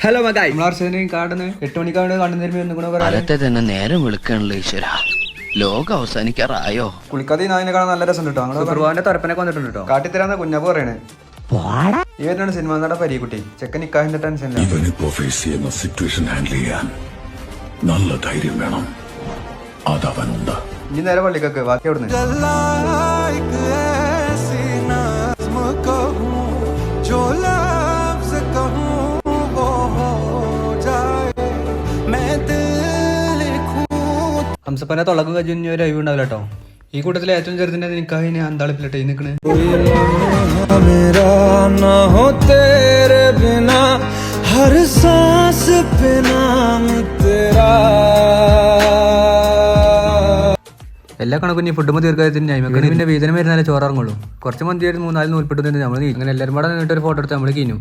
Hello മകായ് കാടുന്ന് 8 മണിക്കാണ് കാലത്തെ തന്നെ നേരം വിളിക്കണല്ലോ ഈശ്വര. ലോകം അവസാനിക്കാറായോ? കുളിക്കാതെ നായിനെ കാണാൻ നല്ല രസം കേട്ടോ. സുപ്രഭാവിന്റെ തുറപ്പനൊക്കെ വന്നിട്ടുണ്ട് കേട്ടോ. കാട്ടിത്തരാന്ന കുഞ്ഞാപ്പ് പറയണേ. ഇവരാണ് സിനിമ നട പരീക്കുട്ടി. ചെക്കൻ നിക്കാഹിന്റെ ടെൻഷനില്ല. ഇവനിപ്പോ ഫേസ് ചെയ്യുന്ന സിറ്റുവേഷൻ ഹാൻഡിൽ ചെയ്യാൻ നല്ല ധൈര്യം വേണം. അതവനുണ്ട്. ഇനി നേരെ പള്ളിക്കൊക്കെ ബാക്കി അവിടുന്ന് ഹംസപ്പനെ തൊള്ളക്കും കഴിഞ്ഞ ഒരു അയവ് ഉണ്ടാവില്ല കേട്ടോ. ഈ കൂട്ടത്തിൽ ഏറ്റവും ചെറുതിന്റെ നിക്കാഹിനെ അന്താളിപ്പില്ലട്ടെ ഈ നിക്കണ്. എല്ലാ കണക്കും ഫുഡ് മതി തീർക്കാതിന്റെ പിന്നെ വേദന വരുന്നാലേ ചോറിറങ്ങുള്ളൂ. കുറച്ച് മന്തി 3-4 നൂൽപ്പെട്ടു നമ്മൾ ഇങ്ങനെ എല്ലാവരും കൂടെ നിന്നിട്ട് ഒരു ഫോട്ടോ എടുത്ത് നമ്മൾ കഴിഞ്ഞു.